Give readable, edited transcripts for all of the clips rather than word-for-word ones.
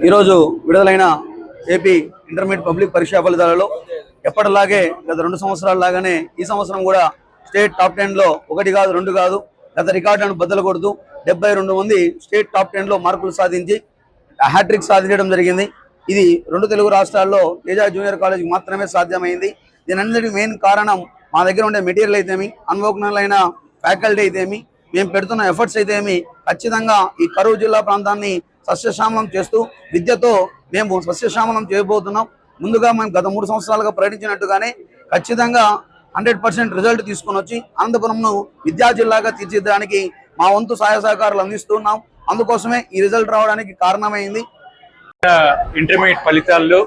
ఈరోజు విడుదలైన AP intermediate public పరీక్షా ఫలితాలలో ఎప్పటిలాగే గత 2 సంవత్సరాల లాగానే ఈ సంవత్సరం కూడా స్టేట్ టాప్ 10లో 1 కాదు 2 కాదు గత రికార్డులను బద్దలు కొడుతూ 72 మంది స్టేట్ టాప్ 10లో మార్కులు సాధించి హ్యాట్రిక్ సాధించడం జరిగింది. ఇది 2 తెలుగు రాష్ట్రాల్లో తేజ జూనియర్ కాలేజ్ మాత్రమే సాధ్యమైంది. దీనంతటికి మెయిన్ కారణం మా దగ్గర ఉండే మెటీరియల్ అయితేమి, అనుభవజ్ఞులైన ఫ్యాకల్టీ అయితేమి, మేము పెడుతున్న ఎఫర్ట్స్ అయితేమి ఖచ్చితంగా ఈ కరూరు జిల్లా ప్రాంతాన్ని సస్యశ్యామలం చేస్తూ విద్యతో మేము సస్యశ్యామలం చేయబోతున్నాం. ముందుగా మేము గత 3 సంవత్సరాలుగా ప్రకటించినట్టుగానే ఖచ్చితంగా 100% రిజల్ట్ తీసుకొని వచ్చి అనంతపురంను విద్యా జిల్లాగా తీర్చిదిద్దడానికి మా వంతు సహాయ సహకారాలు అందిస్తున్నాం. అందుకోసమే ఈ రిజల్ట్ రావడానికి కారణమైంది. ఇంటర్మీడియట్ ఫలితాల్లో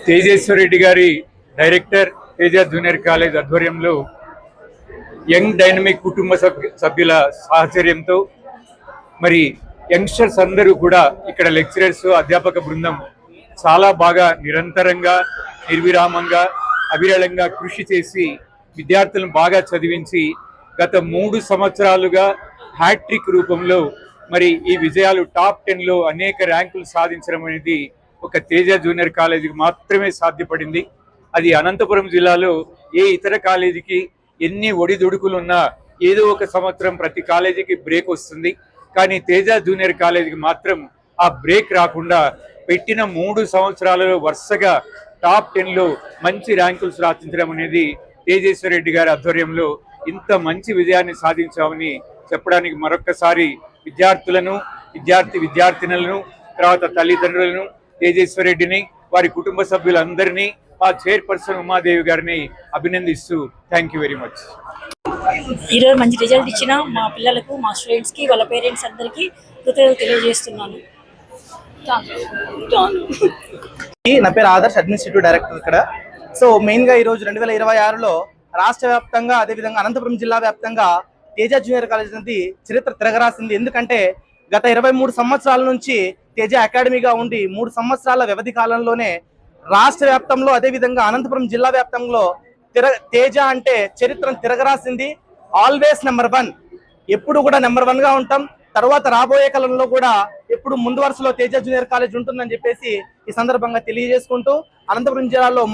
తేజేశ్వర్ రెడ్డి గారి డైరెక్టర్ తేజ జూనియర్ కాలేజ్ ఆధ్వర్యంలో యంగ్ డైనమిక్ కుటుంబ సభ్యుల సాహచర్యంతో మరి యంగ్స్టర్స్ అందరూ కూడా ఇక్కడ లెక్చరర్స్ అధ్యాపక బృందం చాలా బాగా నిరంతరంగా నిర్విరామంగా అవిరళంగా కృషి చేసి విద్యార్థులను బాగా చదివించి గత 3 సంవత్సరాలుగా హ్యాట్రిక్ రూపంలో మరి ఈ విజయాలు టాప్ 10లో అనేక ర్యాంకులు సాధించడం అనేది ఒక తేజ జూనియర్ కాలేజీకి మాత్రమే సాధ్యపడింది. అది అనంతపురం జిల్లాలో ఏ ఇతర కాలేజీకి ఎన్ని ఒడిదుడుకులున్నా ఏదో ఒక సంవత్సరం ప్రతి కాలేజీకి బ్రేక్ వస్తుంది. కానీ తేజ జూనియర్ కాలేజీకి మాత్రం ఆ బ్రేక్ రాకుండా పెట్టిన 3 సంవత్సరాలలో వరుసగా టాప్ 10లో మంచి ర్యాంకులు సాధించడం అనేది తేజేశ్వర్ రెడ్డి గారి ఆధ్వర్యంలో ఇంత మంచి విజయాన్ని సాధించామని చెప్పడానికి మరొక్కసారి విద్యార్థులను విద్యార్థినులను తర్వాత తల్లిదండ్రులను తేజేశ్వర్ రెడ్డిని వారి కుటుంబ సభ్యులందరినీ మా చైర్పర్సన్ ఉమాదేవి గారిని అభినందిస్తూ థ్యాంక్ యూ వెరీ మచ్. ఈరోజు మంచి రిజల్ట్ ఇచ్చిన మా పిల్లలకు, మా స్టూడెంట్స్కి, వాళ్ళ పేరెంట్స్ అందరికీ కృతజ్ఞతలు తెలియజేస్తున్నాను. నా పేరు ఆదర్శ్, అడ్మినిస్ట్రేటివ్ డైరెక్టర్ ఇక్కడ. సో మెయిన్గా ఈరోజు 2026లో రాష్ట్ర వ్యాప్తంగా అదేవిధంగా అనంతపురం జిల్లా వ్యాప్తంగా తేజ జూనియర్ కాలేజ్ అనేది చరిత్ర తిరగరాసింది. ఎందుకంటే గత 23 సంవత్సరాల నుంచి తేజ అకాడమీగా ఉండి 3 సంవత్సరాల వ్యవధి కాలంలోనే రాష్ట్ర వ్యాప్తంలో అదేవిధంగా అనంతపురం జిల్లా వ్యాప్తంలో తేజ అంటే చరిత్రను తిరగరాసింది. ఆల్వేస్ నెంబర్ 1, ఎప్పుడు కూడా నెంబర్ 1గా ఉంటాం. తర్వాత రాబోయే కాలంలో కూడా ఎప్పుడు ముందు వరుసలో తేజ జూనియర్ కాలేజ్ ఉంటుందని చెప్పేసి ఈ సందర్భంగా తెలియజేసుకుంటూ, అనంతపురం జిల్లాలో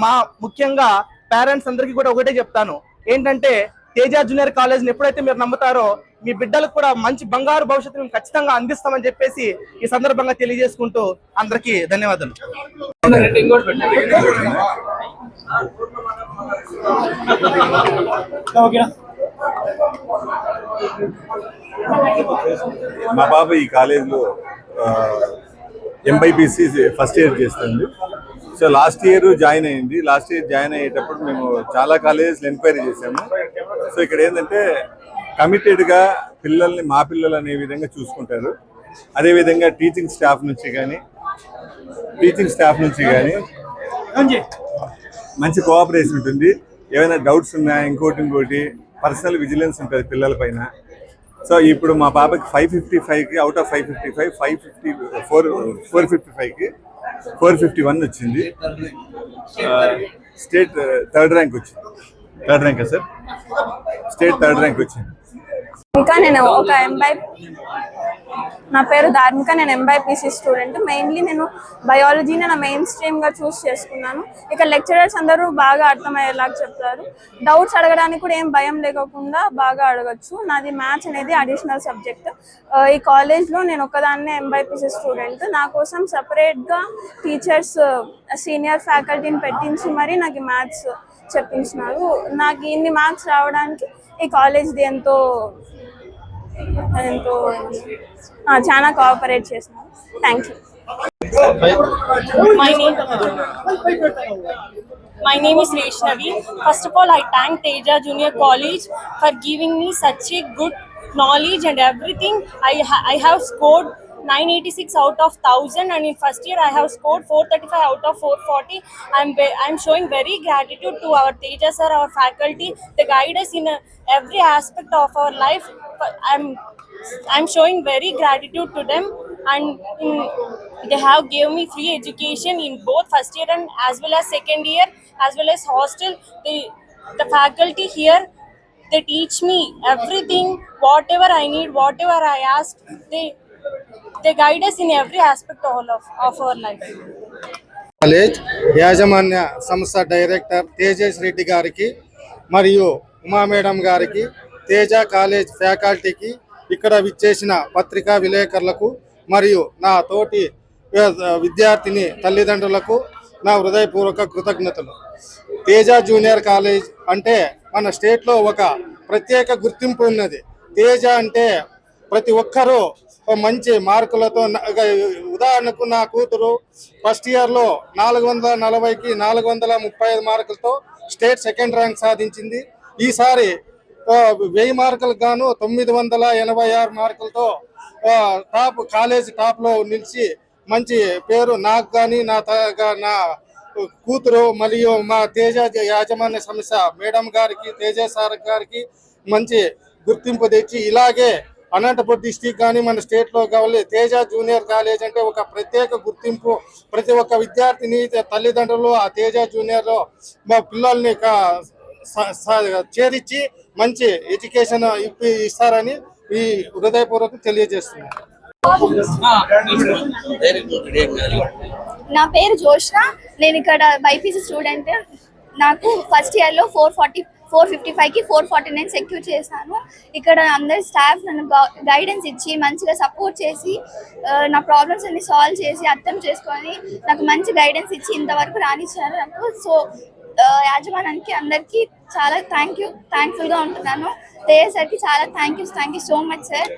ముఖ్యంగా పేరెంట్స్ అందరికీ కూడా ఒకటే చెప్తాను, ఏంటంటే తేజ జూనియర్ కాలేజ్ని ఎప్పుడైతే మీరు నమ్ముతారో మీ బిడ్డలకు కూడా మంచి బంగారు భవిష్యత్తును ఖచ్చితంగా అందిస్తామని చెప్పేసి ఈ సందర్భంగా తెలియజేసుకుంటూ అందరికీ ధన్యవాదాలు. మా పాప ఈ కాలేజీలో ఎంబైపీసీ ఫస్ట్ ఇయర్ చేస్తుంది. సో లాస్ట్ ఇయర్ జాయిన్ అయింది. లాస్ట్ ఇయర్ జాయిన్ అయ్యేటప్పుడు మేము చాలా కాలేజెస్లో ఎంక్వైరీ చేసాము. సో ఇక్కడ ఏంటంటే కమిటెడ్గా పిల్లల్ని మా పిల్లలు అనే విధంగా చూసుకుంటారు. అదేవిధంగా టీచింగ్ స్టాఫ్ నుంచి కానీ మంచి కోఆపరేషన్ ఉంటుంది. ఏమైనా డౌట్స్ ఉన్నా ఇంకోటి పర్సనల్ విజిలెన్స్ ఉంటుంది పిల్లల పైన. సో ఇప్పుడు మా పాపకి 555కి అవుట్ ఆఫ్ 555 455కి 451 వచ్చింది. స్టేట్ థర్డ్ ర్యాంక్ వచ్చింది. థర్డ్ ర్యాంకా సార్? స్టేట్ థర్డ్ ర్యాంక్ వచ్చింది. ఇంకా నేను నా పేరు ధార్మిక, నేను ఎంబైపీసీ స్టూడెంట్. మెయిన్లీ నేను బయాలజీని నా మెయిన్ స్ట్రీమ్గా చూస్ చేసుకున్నాను. ఇక్కడ లెక్చరర్స్ అందరూ బాగా అర్థమయ్యేలాగా చెప్తారు. డౌట్స్ అడగడానికి కూడా ఏం భయం లేకుండా బాగా అడగచ్చు. నాది మ్యాథ్స్ అనేది అడిషనల్ సబ్జెక్ట్. ఈ కాలేజ్లో నేను ఒక్కదాన్నే ఎంబైపీసీ స్టూడెంట్. నా కోసం సపరేట్గా టీచర్స్, సీనియర్ ఫ్యాకల్టీని పెట్టించి మరి నాకు మ్యాథ్స్ చెప్పించినారు. నాకు ఇన్ని మార్క్స్ రావడానికి ఈ కాలేజ్ది ఎంతో చాలా కోఆపరేట్ చేస్తున్నారు. Thank you. My name is Vaishnavi. First of all, I thank Teja Junior College for giving me such a good knowledge and everything. I have scored 986 out of 1000, and in first year I have scored 435 out of 440. I'm showing very gratitude to our Teja sir, our faculty. They guide us in every aspect of our life. I'm showing very gratitude to them, and they have gave me free education in both first year and as well as second year, as well as hostel. The faculty here, they teach me everything, whatever I need, whatever I ask, they guide us in every aspect of our life. College యాజమాన్య సంస్థ director Tejas Reddy గారికి మరియు Uma madam గారికి, Teja college ఫ్యాకల్టీకి, ఇక్కడ విచ్చేసిన పత్రికా విలేకరులకు మరియు నా తోటి విద్యార్థిని తల్లిదండ్రులకు నా హృదయపూర్వక కృతజ్ఞతలు. తేజ జూనియర్ కాలేజ్ అంటే మన స్టేట్లో ఒక ప్రత్యేక గుర్తింపు ఉన్నది. తేజ అంటే ప్రతి ఒక్కరూ మంచి మార్కులతో, ఉదాహరణకు నా కూతురు ఫస్ట్ ఇయర్లో 440కి 435 మార్కులతో స్టేట్ సెకండ్ ర్యాంక్ సాధించింది. ఈసారి 1000 మార్కులకు గాను 986 మార్కులతో కాలేజ్ టాప్లో నిలిచి మంచి పేరు నాకు కానీ నా కూతురు మరియు మా తేజ యాజమాన్య సంస్థ మేడం గారికి, తేజ సార్ గారికి మంచి గుర్తింపు తెచ్చి ఇలాగే అనంతపురం డిస్టిక్ కానీ మన స్టేట్లో కావాలి. తేజ జూనియర్ కాలేజ్ అంటే ఒక ప్రత్యేక గుర్తింపు. ప్రతి ఒక్క విద్యార్థిని తల్లిదండ్రులు ఆ తేజ జూనియర్లో మా పిల్లల్ని చేర్చి మంచి ఎడ్యుకేషన్ ఇస్తారని ఈ హృదయపూర్వకం తెలియజేస్తున్నాను. నా పేరు జోష్న. నేను ఇక్కడ బైపీసీ స్టూడెంట్. నాకు ఫస్ట్ ఇయర్లో 455కి 449 సెక్యూర్ చేశాను. ఇక్కడ అందరి స్టాఫ్ నన్ను గైడెన్స్ ఇచ్చి మంచిగా సపోర్ట్ చేసి నా ప్రాబ్లమ్స్ అన్ని సాల్వ్ చేసి అర్థం చేసుకొని నాకు మంచి గైడెన్స్ ఇచ్చి ఇంతవరకు రానిచ్చారు నాకు. సో యాజమాన్యానికి అందరికీ చాలా థ్యాంక్ఫుల్గా ఉంటున్నాను. తేజ సార్కి చాలా thank you so much sir.